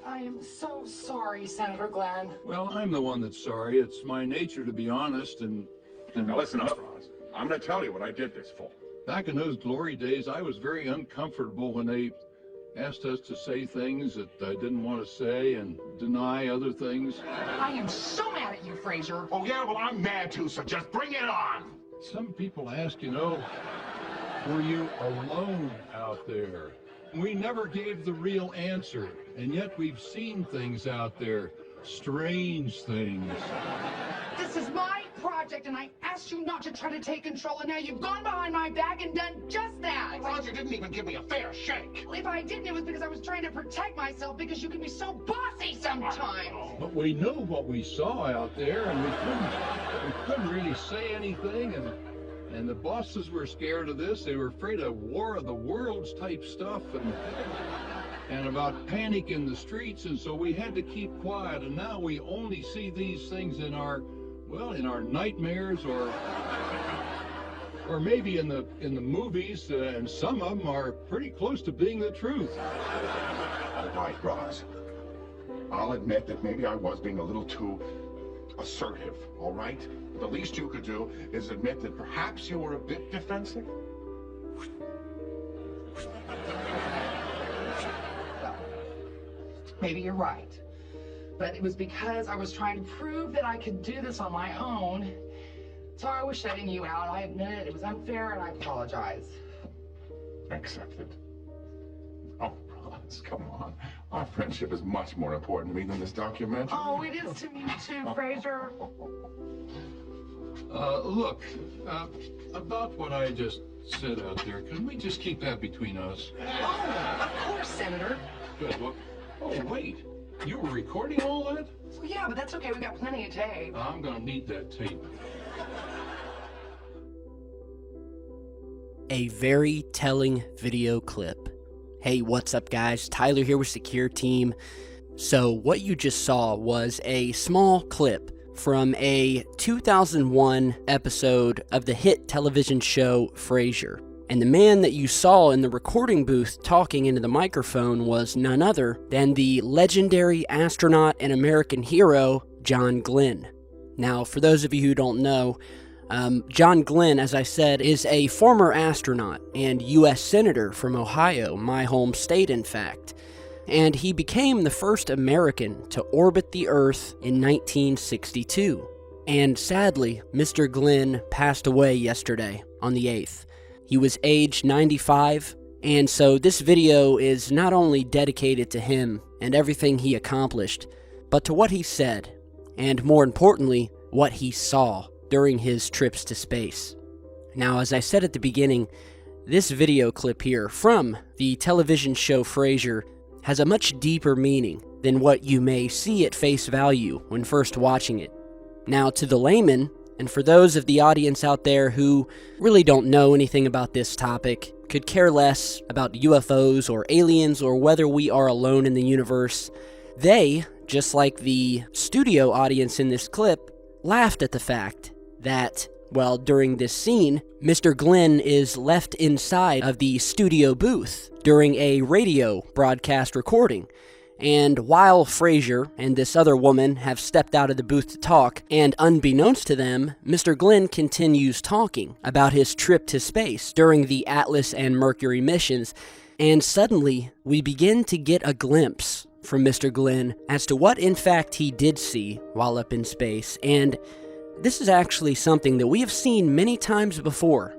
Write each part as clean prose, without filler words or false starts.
I am so sorry, Senator Glenn. Well, I'm the one that's sorry. It's my nature to be honest, and Now listen up, Roz. I'm gonna tell you what I did this for. back in those glory days, I was very uncomfortable when they asked us to say things that I didn't want to say and deny other things. I am so mad at you, Fraser. Oh yeah, well I'm mad too, so just bring it on. Some people ask, were you alone out there? We never gave the real answer, and yet we've seen things out there, strange things. This is my project, and I asked you not to try to take control, and now you've gone behind my back and done just that. Roz, you didn't even give me a fair shake. If I didn't, it was because I was trying to protect myself, because you can be so bossy sometimes. But we knew what we saw out there, and we couldn't really say anything, and the bosses were scared of this. They were afraid of War of the Worlds type stuff and about panic in the streets, and so we had to keep quiet. And now we only see these things in our nightmares or maybe in the movies, and some of them are pretty close to being the truth. All right, Roz. I'll admit that maybe I was being a little too assertive, all right? The least you could do is admit that perhaps you were a bit defensive. Well, maybe you're right. But it was because I was trying to prove that I could do this on my own. So I was shutting you out. I admit it. It was unfair, and I apologize. Accepted. Oh, Roz, come on. Our friendship is much more important to me than this documentary. Oh, it is to me too, Fraser. Look, about what I just said out there, can we just keep that between us? Oh, of course, Senator. Good. Well, oh, wait. You were recording all that? Well, yeah, but that's okay. We got plenty of tape. I'm gonna need that tape. A very telling video clip. Hey, what's up guys? Tyler here with Secure Team. So what you just saw was a small clip from a 2001 episode of the hit television show Frasier. And the man that you saw in the recording booth talking into the microphone was none other than the legendary astronaut and American hero, John Glenn. Now, for those of you who don't know, John Glenn, as I said, is a former astronaut and U.S. Senator from Ohio, my home state, in fact. And he became the first American to orbit the Earth in 1962. And sadly, Mr. Glenn passed away yesterday on the 8th. He was age 95, and so this video is not only dedicated to him and everything he accomplished, but to what he said, and more importantly, what he saw during his trips to space. Now, as I said at the beginning, this video clip here from the television show Frasier has a much deeper meaning than what you may see at face value when first watching it. Now, to the layman, and for those of the audience out there who really don't know anything about this topic, could care less about UFOs or aliens or whether we are alone in the universe, they, just like the studio audience in this clip, laughed at the fact that, well, during this scene, Mr. Glenn is left inside of the studio booth during a radio broadcast recording. And while Frasier and this other woman have stepped out of the booth to talk, and unbeknownst to them, Mr. Glenn continues talking about his trip to space during the Atlas and Mercury missions, and suddenly we begin to get a glimpse from Mr. Glenn as to what in fact he did see while up in space. And this is actually something that we have seen many times before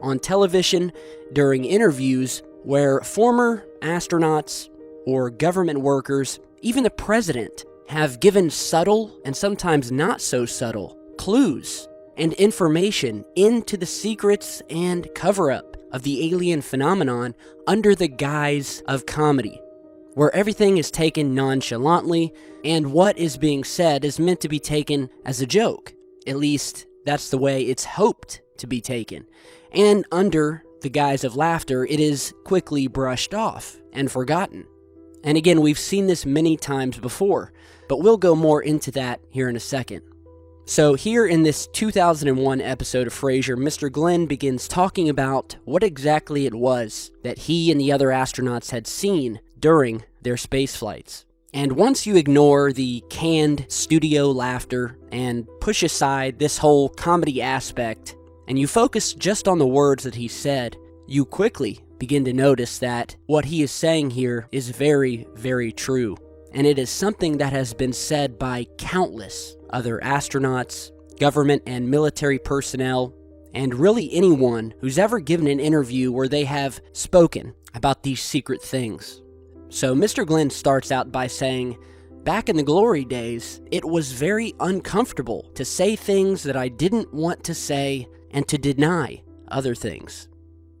on television during interviews where former astronauts or government workers, even the president, have given subtle and sometimes not so subtle clues and information into the secrets and cover-up of the alien phenomenon under the guise of comedy, where everything is taken nonchalantly and what is being said is meant to be taken as a joke. At least, that's the way it's hoped to be taken. And under the guise of laughter, it is quickly brushed off and forgotten. And again, we've seen this many times before, but we'll go more into that here in a second. So here in this 2001 episode of Frasier, Mr. Glenn begins talking about what exactly it was that he and the other astronauts had seen during their space flights. And once you ignore the canned studio laughter and push aside this whole comedy aspect, and you focus just on the words that he said, you quickly begin to notice that what he is saying here is very, very true. And it is something that has been said by countless other astronauts, government and military personnel, and really anyone who's ever given an interview where they have spoken about these secret things. So Mr. Glenn starts out by saying, back in the glory days, it was very uncomfortable to say things that I didn't want to say and to deny other things.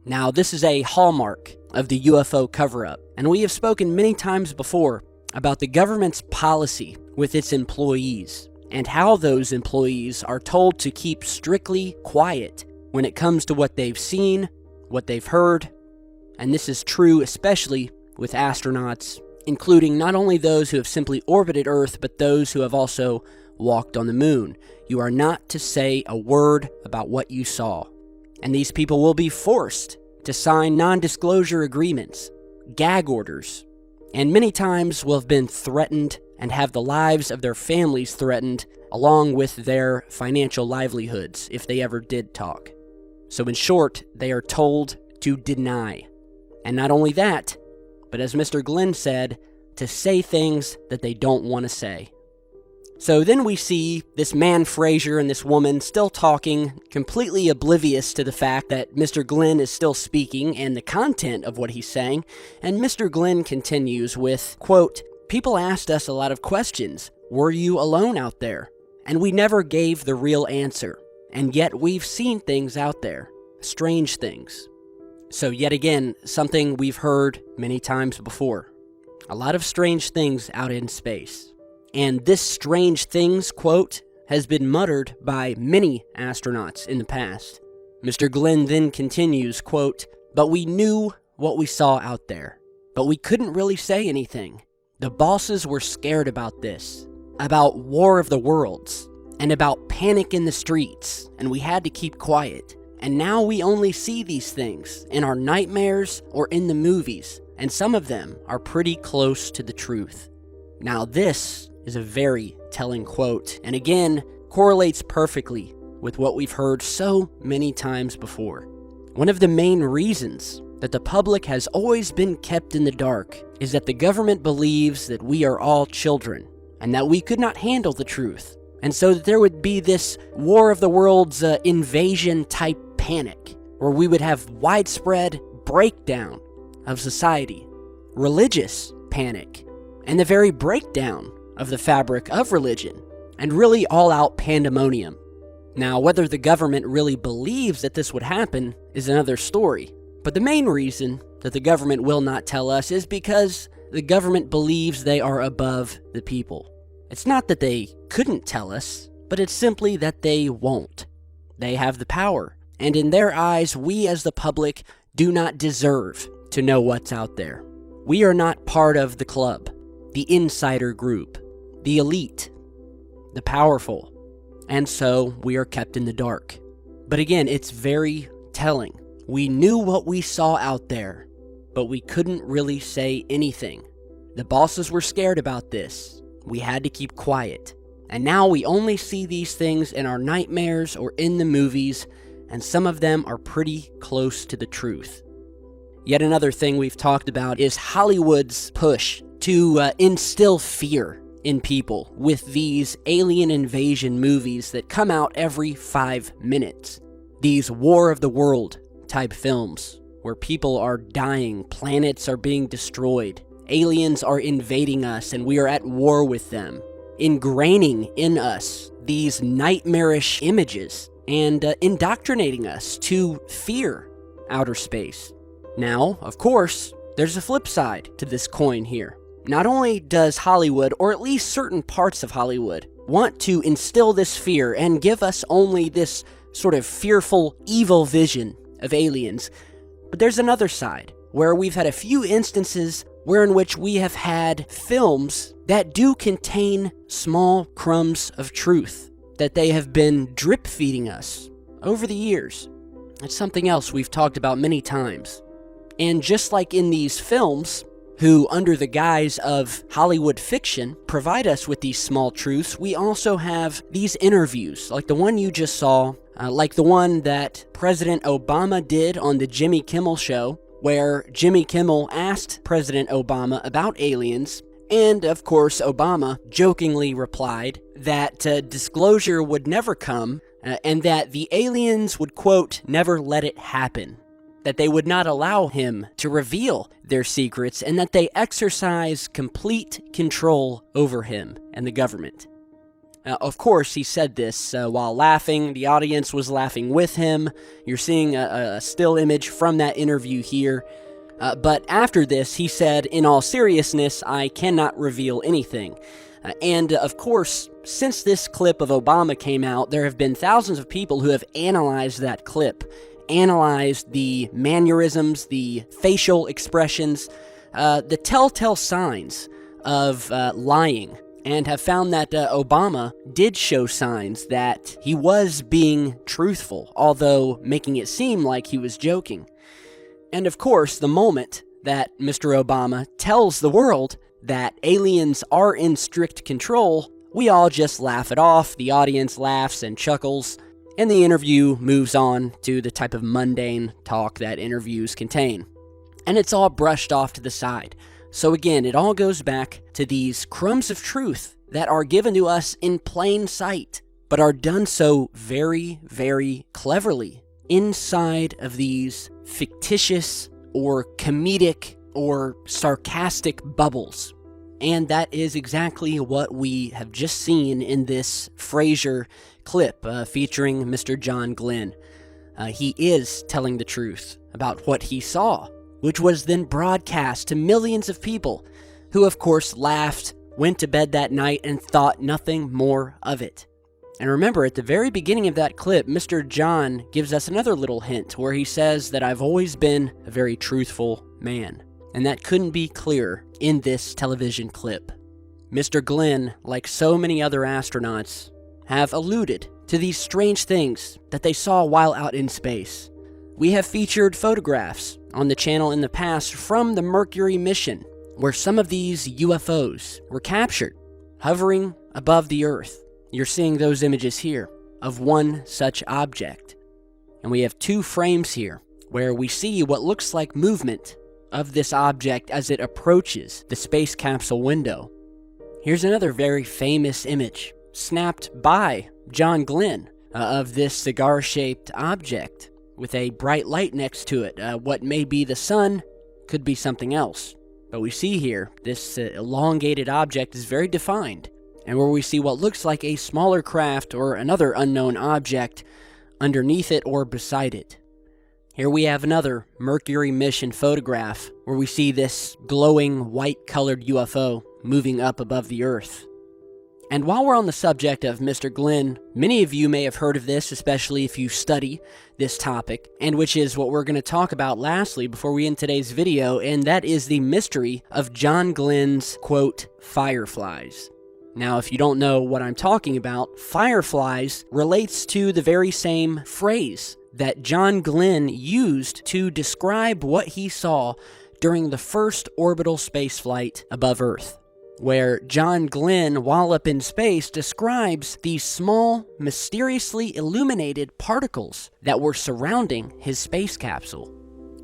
Now, this is a hallmark of the UFO cover-up, and we have spoken many times before about the government's policy with its employees and how those employees are told to keep strictly quiet when it comes to what they've seen, what they've heard, and this is true especially with astronauts, including not only those who have simply orbited Earth, but those who have also walked on the moon. You are not to say a word about what you saw. And these people will be forced to sign non-disclosure agreements, gag orders, and many times will have been threatened and have the lives of their families threatened, along with their financial livelihoods if they ever did talk. So in short, they are told to deny. And not only that, but as Mr. Glenn said, to say things that they don't want to say. So then we see this man Fraser and this woman still talking, completely oblivious to the fact that Mr. Glenn is still speaking and the content of what he's saying, and Mr. Glenn continues with, quote, "People asked us a lot of questions. Were you alone out there? And we never gave the real answer. And yet we've seen things out there, strange things." So yet again, something we've heard many times before. A lot of strange things out in space. And this strange things quote has been muttered by many astronauts in the past. Mr. Glenn then continues, quote, "But we knew what we saw out there, but we couldn't really say anything. The bosses were scared about this, about War of the Worlds, and about panic in the streets, and we had to keep quiet. And now we only see these things in our nightmares or in the movies, and some of them are pretty close to the truth." Now this is a very telling quote, and again, correlates perfectly with what we've heard so many times before. One of the main reasons that the public has always been kept in the dark is that the government believes that we are all children, and that we could not handle the truth, and so that there would be this War of the Worlds invasion type panic, where we would have widespread breakdown of society, religious panic, and the very breakdown of the fabric of religion, and really all-out pandemonium. Now, whether the government really believes that this would happen is another story, but the main reason that the government will not tell us is because the government believes they are above the people. It's not that they couldn't tell us, but it's simply that they won't. They have the power, and in their eyes, we as the public do not deserve to know what's out there. We are not part of the club, the insider group, the elite, the powerful, and so we are kept in the dark. But again, it's very telling. We knew what we saw out there, but we couldn't really say anything. The bosses were scared about this. We had to keep quiet. And now we only see these things in our nightmares or in the movies, and some of them are pretty close to the truth. Yet another thing we've talked about is Hollywood's push to instill fear in people with these alien invasion movies that come out every 5 minutes. These War of the World type films where people are dying, planets are being destroyed, aliens are invading us, and we are at war with them, ingraining in us these nightmarish images and indoctrinating us to fear outer space. Now, of course, there's a flip side to this coin here. Not only does Hollywood, or at least certain parts of Hollywood, want to instill this fear and give us only this sort of fearful, evil vision of aliens, but there's another side, where we've had a few instances in which we have had films that do contain small crumbs of truth, that they have been drip feeding us over the years. It's something else we've talked about many times. And just like in these films, who, under the guise of Hollywood fiction, provide us with these small truths, we also have these interviews, like the one you just saw, like the one that President Obama did on the Jimmy Kimmel Show, where Jimmy Kimmel asked President Obama about aliens, and of course Obama jokingly replied that disclosure would never come, and that the aliens would, quote, never let it happen. That they would not allow him to reveal their secrets, and that they exercise complete control over him and the government. Of course, he said this while laughing. The audience was laughing with him. You're seeing a still image from that interview here. But after this, he said, in all seriousness, I cannot reveal anything. And of course, since this clip of Obama came out, there have been thousands of people who have analyzed that clip, analyzed the mannerisms, the facial expressions, the telltale signs of lying, and have found that Obama did show signs that he was being truthful, although making it seem like he was joking. And of course, the moment that Mr. Obama tells the world that aliens are in strict control, we all just laugh it off, the audience laughs and chuckles, and the interview moves on to the type of mundane talk that interviews contain. And it's all brushed off to the side. So again, it all goes back to these crumbs of truth that are given to us in plain sight, but are done so very, very cleverly inside of these fictitious or comedic or sarcastic bubbles. And that is exactly what we have just seen in this Frasier clip featuring Mr. John Glenn. He is telling the truth about what he saw, which was then broadcast to millions of people who, of course, laughed, went to bed that night, and thought nothing more of it. And remember, at the very beginning of that clip, Mr. John gives us another little hint where he says that I've always been a very truthful man. And that couldn't be clearer in this television clip. Mr. Glenn, like so many other astronauts, have alluded to these strange things that they saw while out in space. We have featured photographs on the channel in the past from the Mercury mission, where some of these UFOs were captured, hovering above the Earth. You're seeing those images here of one such object. And we have two frames here where we see what looks like movement of this object as it approaches the space capsule window. Here's another very famous image, snapped by John Glenn, of this cigar-shaped object with a bright light next to it. What may be the sun could be something else. But we see here, this elongated object is very defined, and where we see what looks like a smaller craft or another unknown object underneath it or beside it. Here we have another Mercury mission photograph where we see this glowing white-colored UFO moving up above the Earth. And while we're on the subject of Mr. Glenn, many of you may have heard of this, especially if you study this topic, and which is what we're going to talk about lastly before we end today's video, and that is the mystery of John Glenn's, quote, fireflies. Now, if you don't know what I'm talking about, fireflies relates to the very same phrase that John Glenn used to describe what he saw during the first orbital spaceflight above Earth, where John Glenn, while up in space, describes these small, mysteriously illuminated particles that were surrounding his space capsule.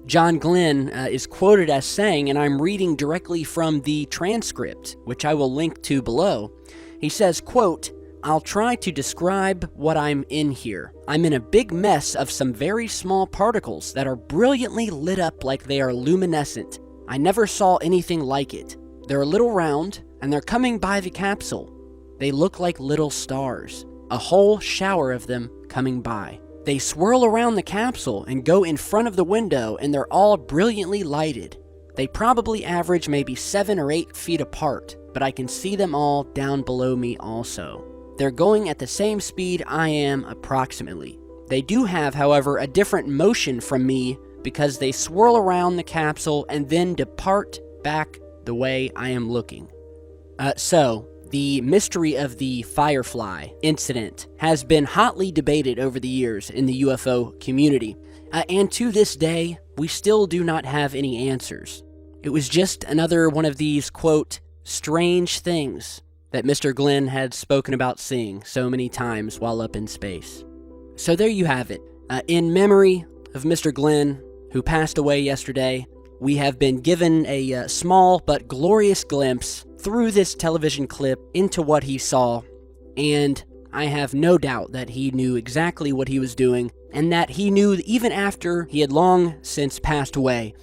John Glenn is quoted as saying, and I'm reading directly from the transcript, which I will link to below. He says, quote, I'll try to describe what I'm in here. I'm in a big mess of some very small particles that are brilliantly lit up like they are luminescent. I never saw anything like it. They're a little round, and they're coming by the capsule. They look like little stars, a whole shower of them coming by. They swirl around the capsule and go in front of the window, and they're all brilliantly lighted. They probably average maybe 7 or 8 feet apart, but I can see them all down below me also. They're going at the same speed I am approximately. They do have, however, a different motion from me because they swirl around the capsule and then depart back the way I am looking. So, the mystery of the Firefly incident has been hotly debated over the years in the UFO community, and to this day, we still do not have any answers. It was just another one of these, quote, strange things that Mr. Glenn had spoken about seeing so many times while up in space. So there you have it. In memory of Mr. Glenn, who passed away yesterday, we have been given a small but glorious glimpse through this television clip into what he saw, and I have no doubt that he knew exactly what he was doing, and that he knew even after he had long since passed away,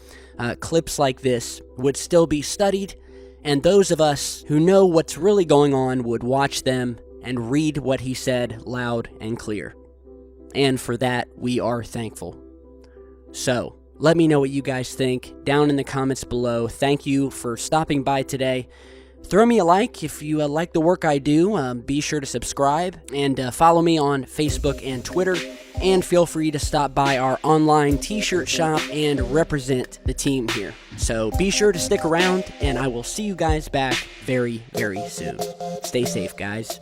clips like this would still be studied, and those of us who know what's really going on would watch them and read what he said loud and clear. And for that, we are thankful. So, let me know what you guys think down in the comments below. Thank you for stopping by today. Throw me a like if you like the work I do. Be sure to subscribe and follow me on Facebook and Twitter. And feel free to stop by our online t-shirt shop and represent the team here. So be sure to stick around, and I will see you guys back very, very soon. Stay safe, guys.